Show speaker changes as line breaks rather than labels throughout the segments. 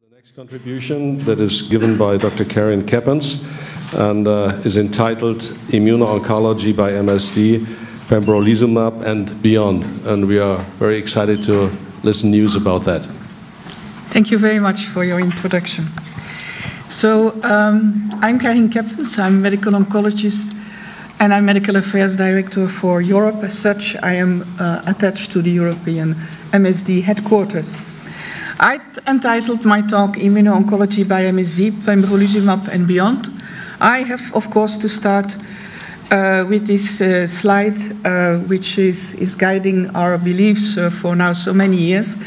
The next contribution that is given by Dr. Carine Keppens and is entitled Immuno-oncology by MSD, pembrolizumab and beyond. And we are very excited to listen news about that.
Thank you very much for your introduction. So I'm Carine Keppens, I'm a medical oncologist and I'm Medical Affairs Director for Europe. As such, I am attached to the European MSD headquarters. I entitled my talk Immuno-oncology by MSD, pembrolizumab and beyond. I have, of course, to start with this slide, which is guiding our beliefs for now so many years,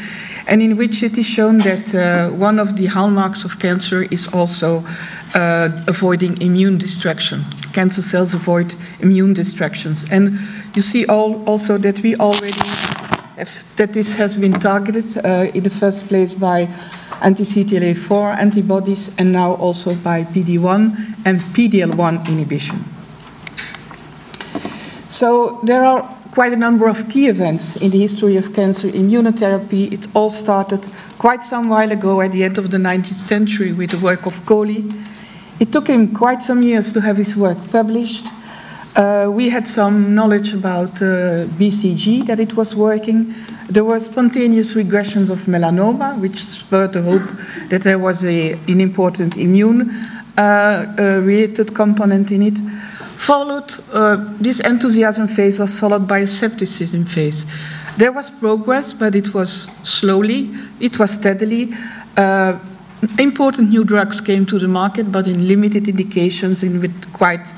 and in which it is shown that one of the hallmarks of cancer is also avoiding immune distraction. Cancer cells avoid immune distractions. And you see also that we already that this has been targeted in the first place by anti-CTLA-4 antibodies and now also by PD-1 and PD-L1 inhibition. So there are quite a number of key events in the history of cancer immunotherapy. It all started quite some while ago at the end of the 19th century with the work of Coley. It took him quite some years to have his work published. We had some knowledge about BCG, that it was working. There were spontaneous regressions of melanoma, which spurred the hope that there was an important immune-related component in it. This enthusiasm phase was followed by a skepticism phase. There was progress, but it was slowly, it was steadily. Important new drugs came to the market, but in limited indications and with quite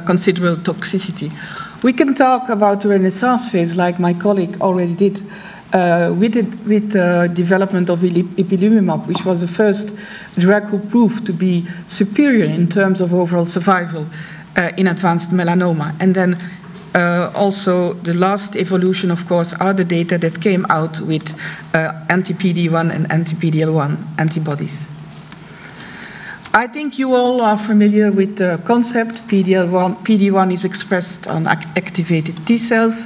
considerable toxicity. We can talk about the Renaissance phase, like my colleague already did, with the development of ipilimumab, which was the first drug who proved to be superior in terms of overall survival in advanced melanoma. And then also the last evolution, of course, are the data that came out with anti-PD-1 and anti-PD-L1 antibodies. I think you all are familiar with the concept. PD-1 is expressed on activated T cells,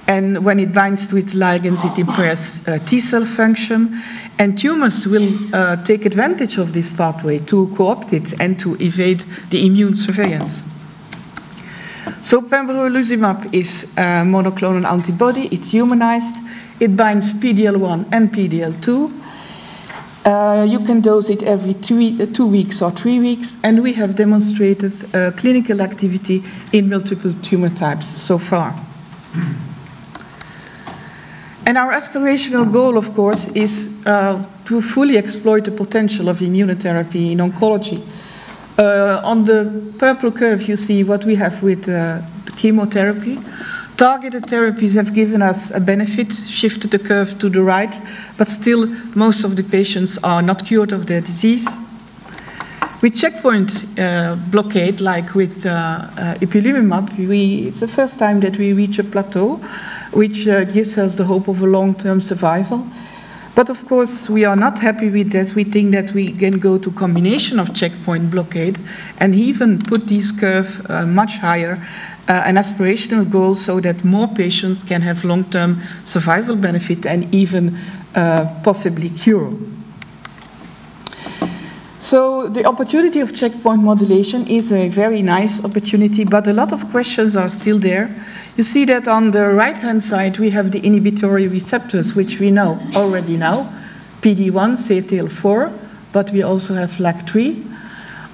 and when it binds to its ligands, it impairs T cell function, and tumors will take advantage of this pathway to co-opt it and to evade the immune surveillance. So pembrolizumab is a monoclonal antibody. It's humanized. It binds PD-L1 and PD-L2. You can dose it every 2 weeks or 3 weeks, and we have demonstrated clinical activity in multiple tumor types so far. And our aspirational goal, of course, is to fully exploit the potential of immunotherapy in oncology. On the purple curve, you see what we have with chemotherapy. Targeted therapies have given us a benefit, shifted the curve to the right, but still most of the patients are not cured of their disease. With checkpoint blockade, like with ipilimumab, it's the first time that we reach a plateau, which gives us the hope of a long-term survival. But of course, we are not happy with that. We think that we can go to combination of checkpoint blockade and even put this curve much higher, an aspirational goal so that more patients can have long-term survival benefit and even possibly cure. So the opportunity of checkpoint modulation is a very nice opportunity, but a lot of questions are still there. You see that on the right-hand side, we have the inhibitory receptors, which we know already now, PD-1, CTLA-4, but we also have LAG-3.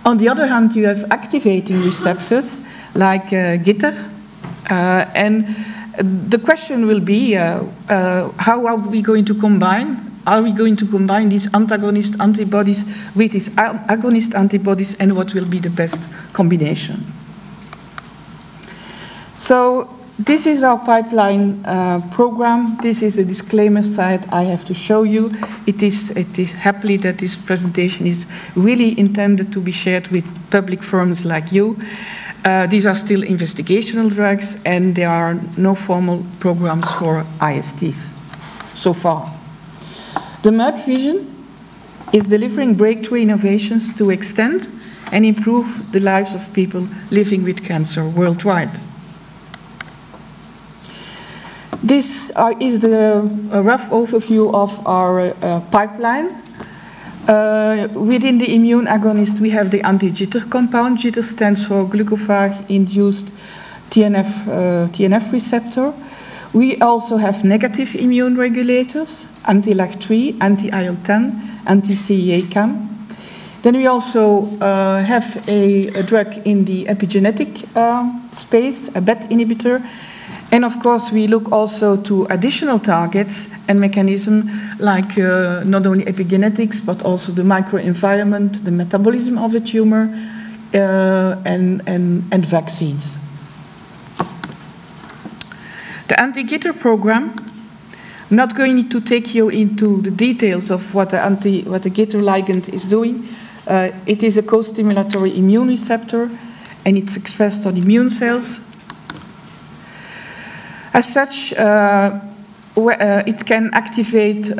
On the other hand, you have activating receptors, like GITR, and the question will be, how are we going to combine? Are we going to combine these antagonist antibodies with these agonist antibodies, and what will be the best combination? So this is our pipeline program. This is a disclaimer slide I have to show you. It is happily that this presentation is really intended to be shared with public forums like you. These are still investigational drugs, and there are no formal programs for ISTs so far. The Merck vision is delivering breakthrough innovations to extend and improve the lives of people living with cancer worldwide. This is the rough overview of our pipeline. Within the immune agonist, we have the anti-jitter compound. Jitter stands for glucophage-induced TNF receptor. We also have negative immune regulators, anti-LAG3, anti-IL-10, anti-CEA-CAM. Then we also have a drug in the epigenetic space, a BET inhibitor. And of course, we look also to additional targets and mechanisms like not only epigenetics, but also the microenvironment, the metabolism of the tumor, and vaccines. The anti-GITR program, I'm not going to take you into the details of what the GITR ligand is doing. It is a co-stimulatory immune receptor, and it's expressed on immune cells. As such, it can activate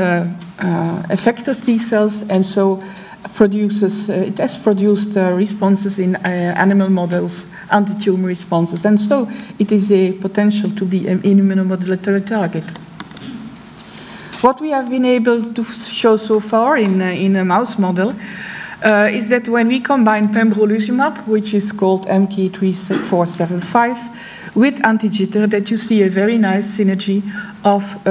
effector T cells, and so it has produced responses in animal models, anti-tumor responses, and so it is a potential to be an immunomodulatory target. What we have been able to show so far in a mouse model is that when we combine pembrolizumab, which is called MK3475, with anti-jitter, that you see a very nice synergy of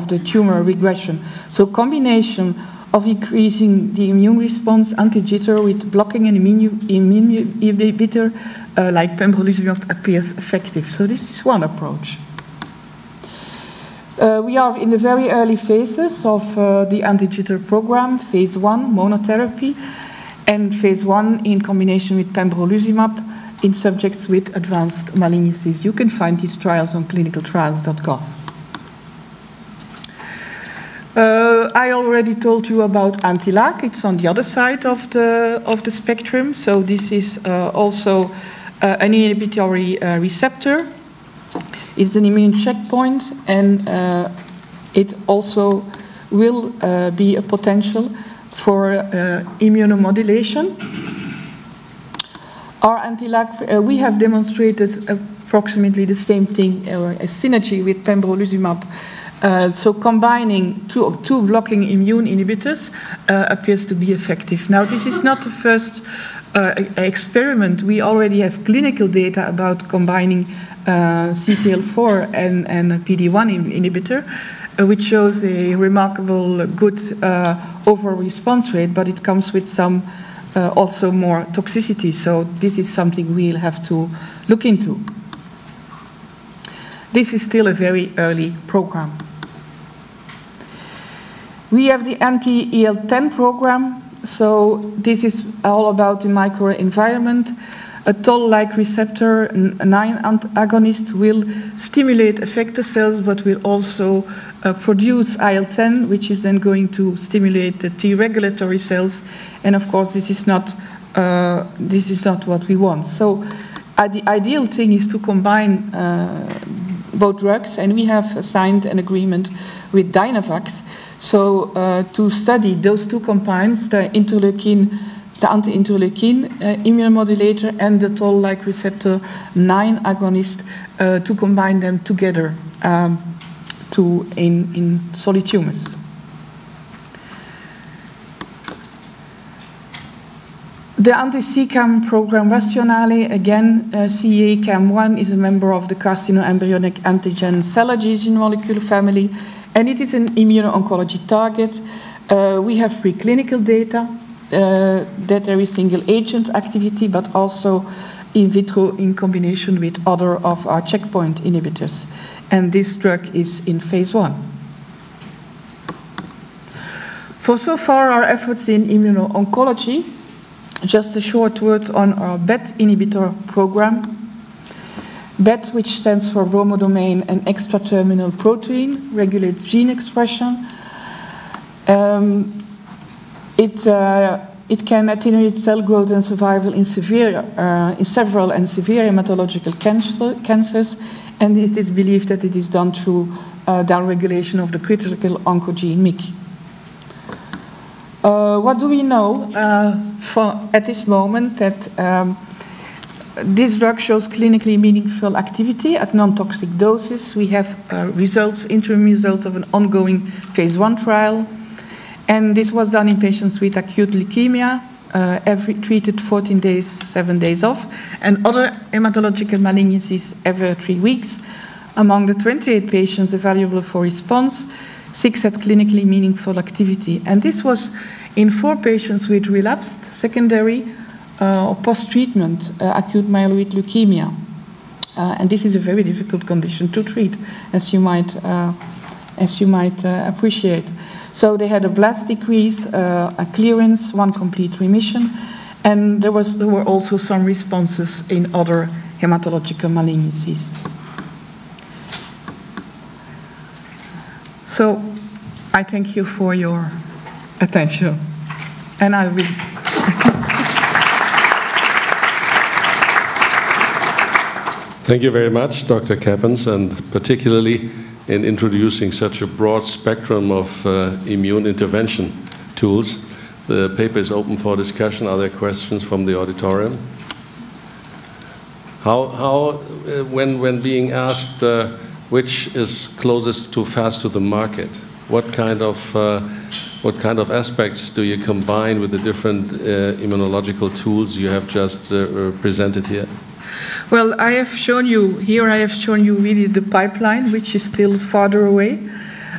the tumor regression. So combination of increasing the immune response, anti-jitter, with blocking an immune inhibitor like pembrolizumab appears effective. So this is one approach. We are in the very early phases of the anti-jitter program, phase 1 monotherapy, and phase 1 in combination with pembrolizumab in subjects with advanced malignancies. You can find these trials on clinicaltrials.gov. I already told you about anti-LAG. It's on the other side of the spectrum. So this is also an inhibitory receptor. It's an immune checkpoint, and it also will be a potential for immunomodulation. Our anti-LAG, we have demonstrated approximately the same thing, a synergy with pembrolizumab. So combining two blocking immune inhibitors appears to be effective. Now, this is not the first experiment. We already have clinical data about combining CTLA-4 and a PD-1 inhibitor, which shows a remarkable good overall response rate, but it comes with some also more toxicity. So this is something we'll have to look into. This is still a very early program. We have the anti-IL-10 program. So this is all about the microenvironment. A toll-like receptor 9 agonist will stimulate effector cells, but will also produce IL-10, which is then going to stimulate the T regulatory cells. And of course, this is not what we want. So the ideal thing is to combine both drugs, and we have signed an agreement with Dynavax. So to study those two compounds, the anti-interleukin immunomodulator and the toll-like receptor 9 agonist, to combine them together in solid tumors. The anti-CEACAM program Rationale, again, CEA-CAM1 is a member of the carcinoembryonic antigen cell adhesion molecule family, and it is an immuno-oncology target. We have preclinical data that there is single agent activity, but also in vitro in combination with other of our checkpoint inhibitors. And this drug is in phase 1. For so far our efforts in immuno-oncology, just a short word on our BET inhibitor program. BET, which stands for bromodomain and extraterminal protein, regulates gene expression. It can attenuate cell growth and survival in several and severe hematological cancers, and it is believed that it is done through downregulation of the critical oncogene MYC. What do we know at this moment? That this drug shows clinically meaningful activity at non-toxic doses. We have interim results of an ongoing phase 1 trial. And this was done in patients with acute leukemia, treated 14 days, 7 days off, and other hematological malignancies every 3 weeks. Among the 28 patients evaluable for response, 6 had clinically meaningful activity. And this was in 4 patients with relapsed secondary or post-treatment acute myeloid leukemia. And this is a very difficult condition to treat, as you might appreciate. So they had a blast decrease, a clearance, 1 complete remission, and there were also some responses in other hematological malignancies. So I thank you for your attention, and I will.
Thank you very much, Dr. Keppens, and particularly in introducing such a broad spectrum of immune intervention tools. The paper is open for discussion. Are there questions from the auditorium? When being asked which is closest too fast to the market, what kind of aspects do you combine with the different immunological tools you have just presented here?
Well, I have shown you really the pipeline, which is still farther away.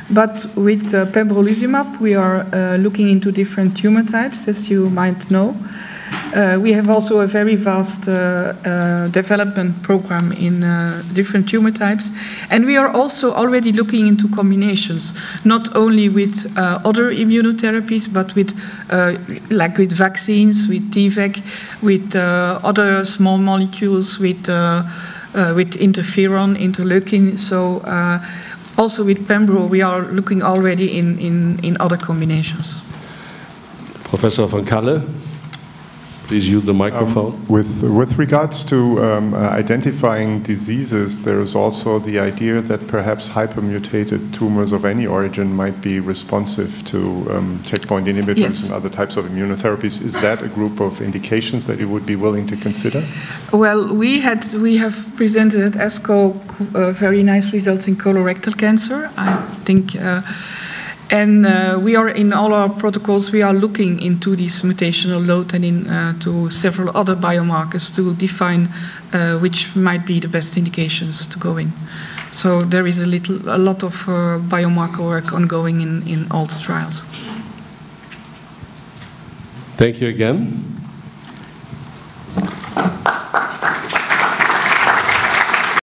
But with pembrolizumab, we are looking into different tumor types, as you might know. We have also a very vast development program in different tumor types. And we are also already looking into combinations, not only with other immunotherapies, but with, like with vaccines, with TVEC, with other small molecules, with interferon, interleukin. So also with pembro, we are looking already in other combinations.
Professor van Kalle? Please use the microphone.
With regards to identifying diseases, there is also the idea that perhaps hypermutated tumors of any origin might be responsive to checkpoint inhibitors
Yes.
and other types of immunotherapies. Is that a group of indications that you would be willing to consider?
Well, we have presented at ASCO very nice results in colorectal cancer, I think. And we are in all our protocols, we are looking into this mutational load and into several other biomarkers to define which might be the best indications to go in. So there is a lot of biomarker work ongoing in all the trials.
Thank you again.